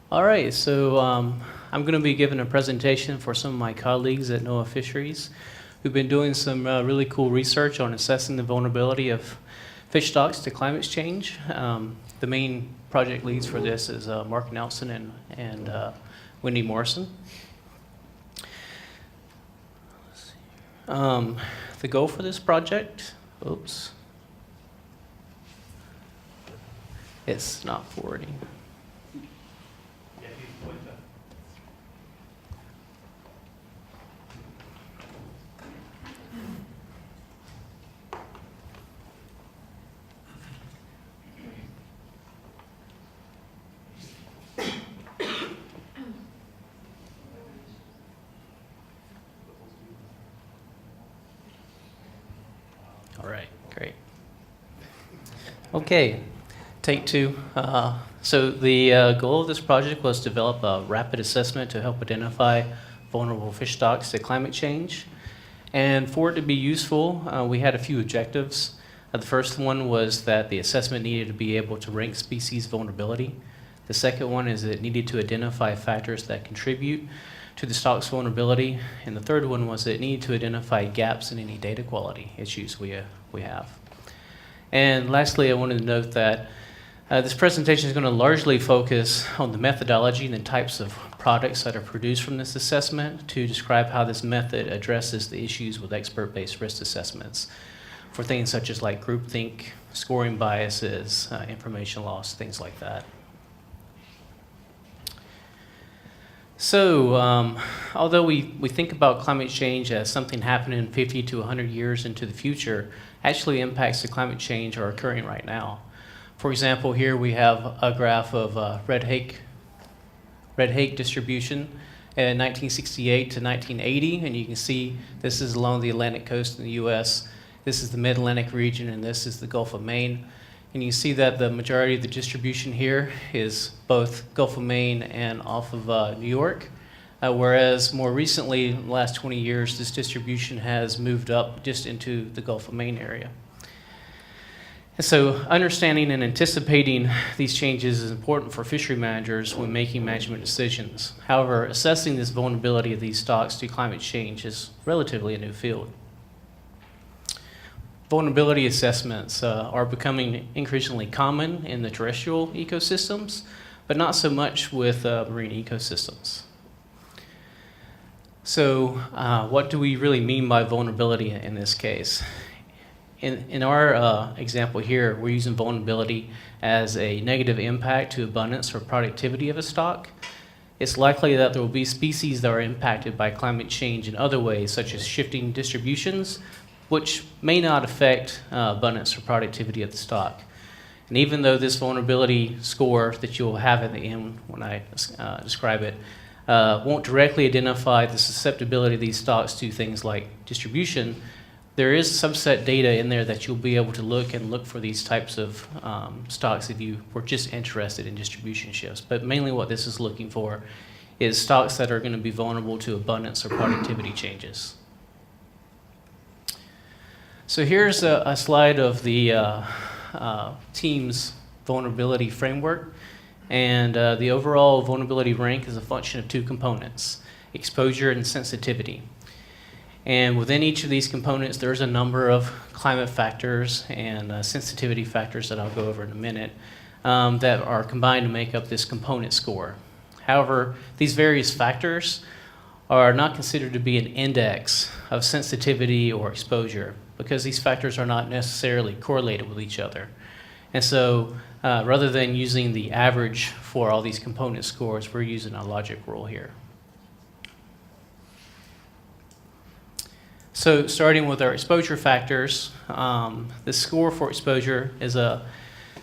All right, so I'm going to be giving a presentation for some of my colleagues at NOAA Fisheries who've been doing some really cool research on assessing the vulnerability of fish stocks to climate change. The main project leads for this is Mark Nelson and Wendy Morrison. The goal for this project, it's not forwarding. All right, great. Okay, take two. So the goal of this project was to develop a rapid assessment to help identify vulnerable fish stocks to climate change. And for it to be useful, we had a few objectives. The first one was that the assessment needed to be able to rank species vulnerability. The second one is it needed to identify factors that contribute to the stock's vulnerability. And the third one was it needed to identify gaps in any data quality issues we have. And lastly, I wanted to note that this presentation is going to largely focus on the methodology and the types of products that are produced from this assessment to describe how this method addresses the issues with expert-based risk assessments for things such as like groupthink, scoring biases, information loss, things like that. So, although we think about climate change as something happening 50 to 100 years into the future, actually impacts to climate change are occurring right now. For example, here we have a graph of red hake distribution in 1968 to 1980, and you can see this is along the Atlantic coast in the U.S. This is the Mid-Atlantic region, and this is the Gulf of Maine. And you see that the majority of the distribution here is both Gulf of Maine and off of New York, whereas more recently, in the last 20 years, this distribution has moved up just into the Gulf of Maine area. And so understanding and anticipating these changes is important for fishery managers when making management decisions. However, assessing this vulnerability of these stocks to climate change is relatively a new field. Vulnerability assessments are becoming increasingly common in the terrestrial ecosystems, but not so much with marine ecosystems. So what do we really mean by vulnerability in this case? In our example here, we're using vulnerability as a negative impact to abundance or productivity of a stock. It's likely that there will be species that are impacted by climate change in other ways, such as shifting distributions, which may not affect abundance or productivity of the stock. And even though this vulnerability score that you'll have at the end when I describe it won't directly identify the susceptibility of these stocks to things like distribution, there is subset data in there that you'll be able to look for these types of stocks if you were just interested in distribution shifts. But mainly what this is looking for is stocks that are going to be vulnerable to abundance or productivity changes. So here's a slide of the team's vulnerability framework. And the overall vulnerability rank is a function of two components, exposure and sensitivity. And within each of these components, there's a number of climate factors and sensitivity factors that I'll go over in a minute that are combined to make up this component score. However, these various factors are not considered to be an index of sensitivity or exposure because these factors are not necessarily correlated with each other. And so rather than using the average for all these component scores, we're using a logic rule here. So starting with our exposure factors, the score for exposure is a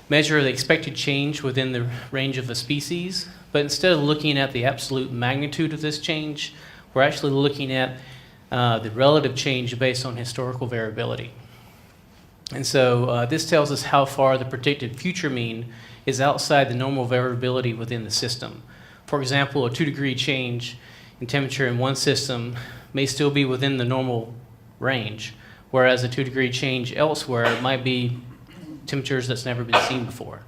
measure of the expected change within the range of a species, but instead of looking at the absolute magnitude of this change, we're actually looking at the relative change based on historical variability. And so this tells us how far the predicted future mean is outside the normal variability within the system. For example, a 2-degree change in temperature in one system may still be within the normal range, whereas a 2-degree change elsewhere might be temperatures that's never been seen before.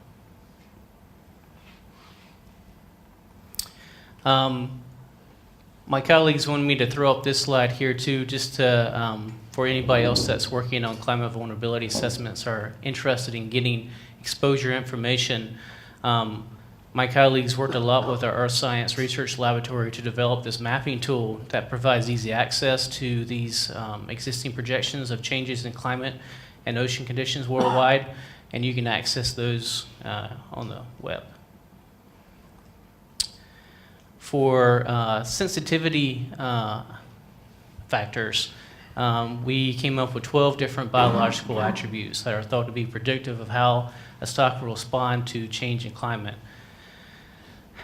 My colleagues wanted me to throw up this slide here too, just to, for anybody else that's working on climate vulnerability assessments or interested in getting exposure information. My colleagues worked a lot with our Earth Science Research Laboratory to develop this mapping tool that provides easy access to these existing projections of changes in climate and ocean conditions worldwide, and you can access those on the web. For sensitivity factors, we came up with 12 different biological attributes that are thought to be predictive of how a stock will respond to change in climate.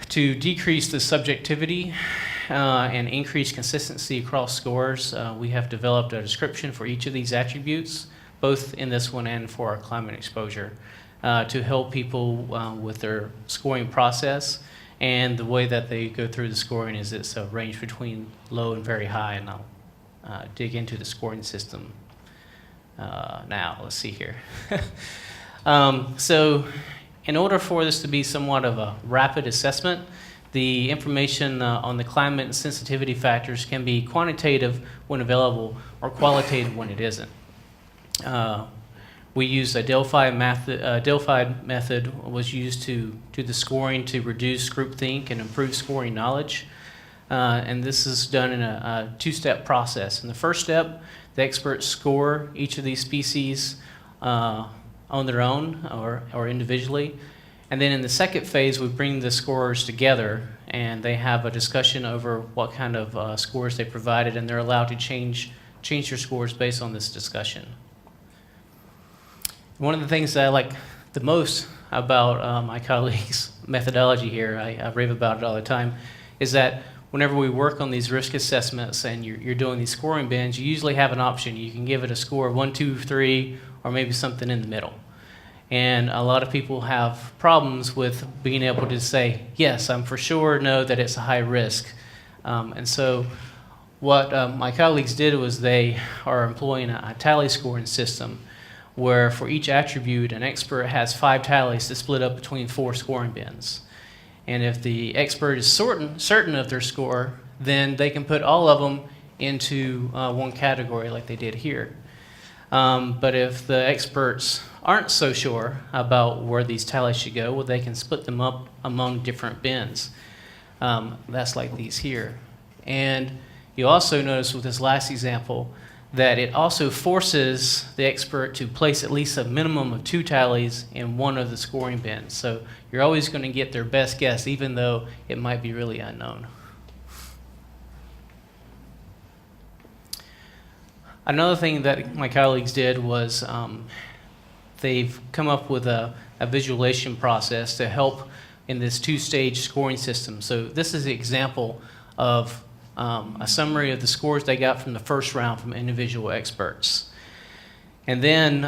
To decrease the subjectivity and increase consistency across scores, we have developed a description for each of these attributes, both in this one and for our climate exposure, to help people with their scoring process. And the way that they go through the scoring is it's a range between low and very high, and I'll dig into the scoring system now. Let's see here. So in order for this to be somewhat of a rapid assessment, the information on the climate and sensitivity factors can be quantitative when available or qualitative when it isn't. We used a Delphi method was used to do the scoring to reduce groupthink and improve scoring knowledge. And this is done in a two-step process. In the first step, the experts score each of these species on their own or individually. And then in the second phase, we bring the scorers together and they have a discussion over what kind of scores they provided, and they're allowed to change their scores based on this discussion. One of the things that I like the most about my colleagues' methodology here, I rave about it all the time, is that whenever we work on these risk assessments and you're doing these scoring bins, you usually have an option. You can give it a score of 1, 2, 3, or maybe something in the middle. And a lot of people have problems with being able to say, yes, I'm for sure know that it's a high risk. And so what my colleagues did was they are employing a tally scoring system where for each attribute, an expert has 5 tallies to split up between 4 scoring bins. And if the expert is certain of their score, then they can put all of them into one category like they did here. But if the experts aren't so sure about where these tallies should go, well, they can split them up among different bins. That's like these here. And you also notice with this last example that it also forces the expert to place at least a minimum of 2 tallies in one of the scoring bins. So you're always going to get their best guess, even though it might be really unknown. Another thing that my colleagues did was they've come up with a visualization process to help in this 2-stage scoring system. So this is an example of a summary of the scores they got from the first round from individual experts. And then,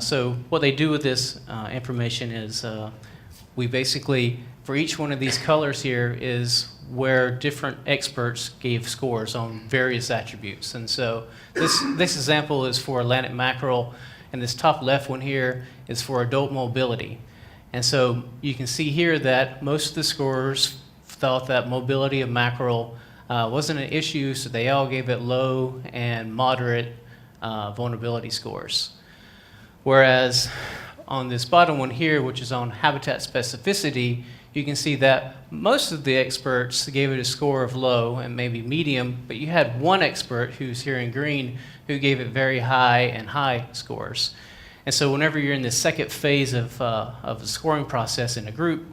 so what they do with this information is we basically, for each one of these colors here is where different experts gave scores on various attributes. And so this example is for Atlantic mackerel, and this top left one here is for adult mobility. And so you can see here that most of the scorers thought that mobility of mackerel wasn't an issue, so they all gave it low and moderate vulnerability scores. Whereas on this bottom one here, which is on habitat specificity, you can see that most of the experts gave it a score of low and maybe medium, but you had one expert who's here in green who gave it very high and high scores. And so whenever you're in the second phase of the scoring process in a group,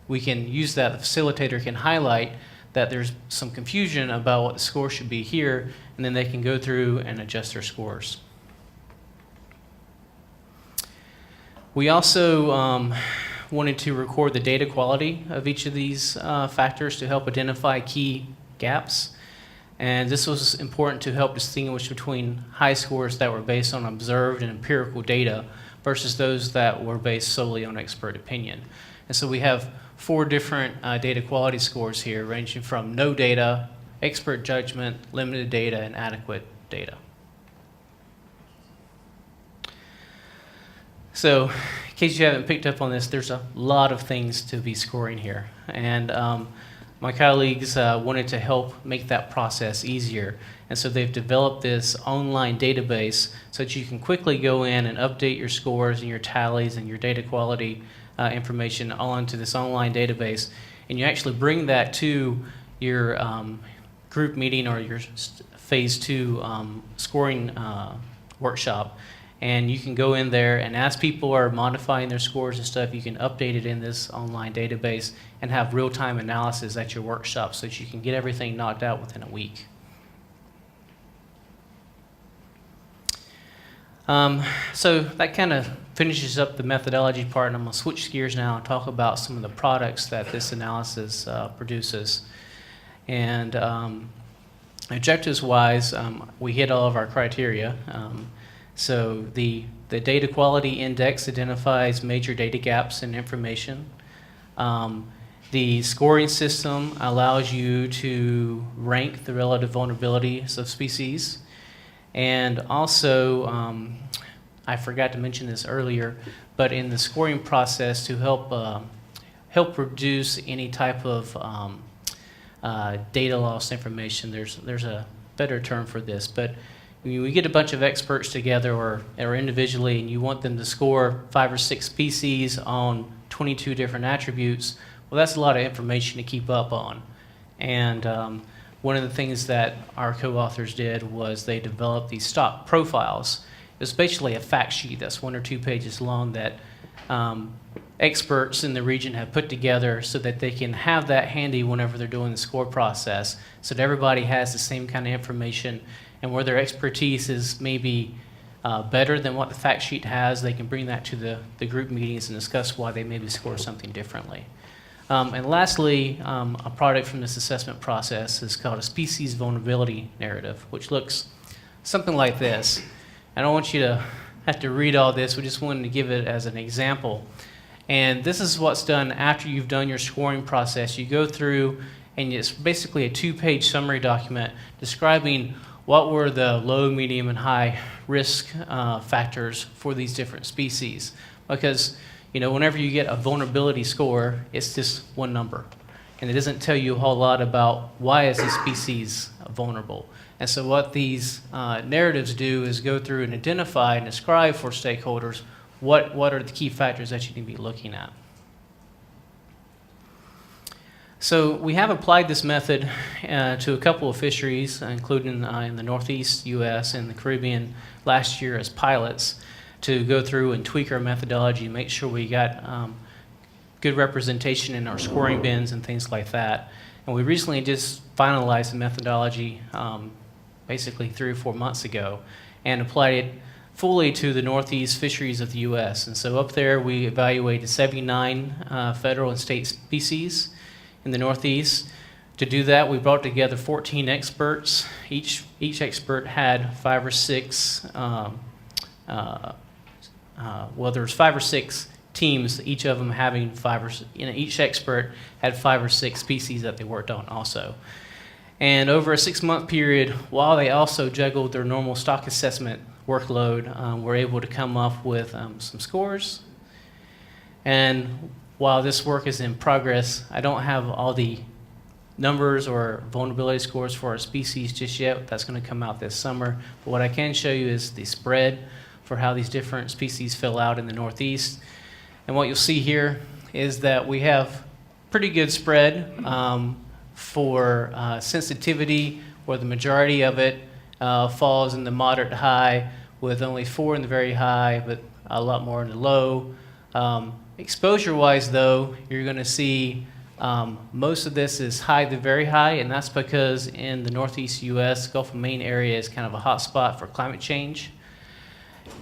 we can use that, the facilitator can highlight that there's some confusion about what the score should be here, and then they can go through and adjust their scores. We also wanted to record the data quality of each of these factors to help identify key gaps. And this was important to help distinguish between high scores that were based on observed and empirical data versus those that were based solely on expert opinion. And so we have 4 different data quality scores here, ranging from no data, expert judgment, limited data, and adequate data. So case you haven't picked up on this, there's a lot of things to be scoring here. And my colleagues wanted to help make that process easier. And so they've developed this online database so that you can quickly go in and update your scores and your tallies and your data quality information all into this online database. And you actually bring that to your group meeting or your phase 2 scoring workshop. And you can go in there, and as people are modifying their scores and stuff, you can update it in this online database and have real-time analysis at your workshop so that you can get everything knocked out within a week. So that kind of finishes up the methodology part, and I'm going to switch gears now and talk about some of the products that this analysis produces. And objectives-wise, we hit all of our criteria. So the data quality index identifies major data gaps in information. The scoring system allows you to rank the relative vulnerabilities of species. And also, I forgot to mention this earlier, but in the scoring process to help reduce any type of data loss information, there's a better term for this, but when we get a bunch of experts together or individually and you want them to score 5 or 6 species on 22 different attributes, well, that's a lot of information to keep up on. And one of the things that our co-authors did was they developed these stock profiles. It was basically a fact sheet that's 1 or 2 pages long that experts in the region have put together so that they can have that handy whenever they're doing the score process, so that everybody has the same kind of information, and where their expertise is maybe better than what the fact sheet has, they can bring that to the group meetings and discuss why they maybe score something differently. And lastly, a product from this assessment process is called a species vulnerability narrative, which looks something like this. I don't want you to have to read all this, we just wanted to give it as an example. And this is what's done after you've done your scoring process. You go through, and it's basically a 2-page summary document describing what were the low, medium, and high risk factors for these different species. Because whenever you get a vulnerability score, it's just one number. And it doesn't tell you a whole lot about why is this species vulnerable. And so what these narratives do is go through and identify and describe for stakeholders what are the key factors that you need to be looking at. So we have applied this method to a couple of fisheries, including in the Northeast U.S. and the Caribbean last year as pilots, to go through and tweak our methodology and make sure we got good representation in our scoring bins and things like that. And we recently just finalized the methodology basically 3 or 4 months ago and applied it fully to the Northeast fisheries of the U.S. And so up there we evaluated 79 federal and state species in the Northeast. To do that, we brought together 14 experts. Each expert had 5 or 6 there's 5 or 6 teams, each of them having 5 or each expert had 5 or 6 species that they worked on also. And over a 6-month period, while they also juggled their normal stock assessment workload, were able to come up with some scores. And while this work is in progress, I don't have all the numbers or vulnerability scores for our species just yet. That's going to come out this summer. But what I can show you is the spread for how these different species fill out in the Northeast. And what you'll see here is that we have pretty good spread for sensitivity, where the majority of it falls in the moderate to high, with only 4 in the very high, but a lot more in the low. Exposure-wise, though, you're going to see most of this is high to very high, and that's because in the Northeast U.S., Gulf of Maine area is kind of a hot spot for climate change.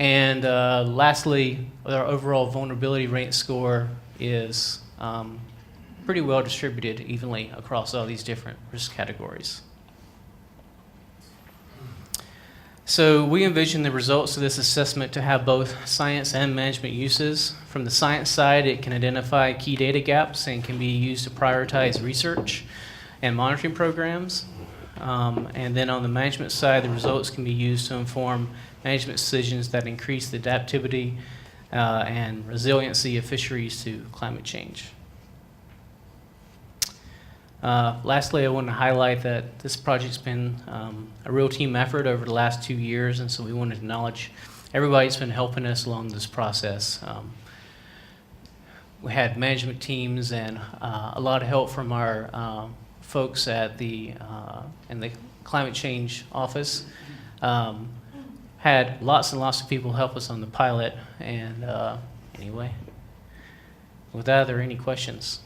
And lastly, our overall vulnerability rate score is pretty well distributed evenly across all these different risk categories. So we envision the results of this assessment to have both science and management uses. From the science side, it can identify key data gaps and can be used to prioritize research and monitoring programs. And then on the management side, the results can be used to inform management decisions that increase the adaptivity and resiliency of fisheries to climate change. Lastly, I want to highlight that this project's been a real team effort over the last 2 years, and so we want to acknowledge everybody that's been helping us along this process. We had management teams and a lot of help from our folks at in the climate change office. Had lots and lots of people help us on the pilot, and anyway, with that, are there any questions?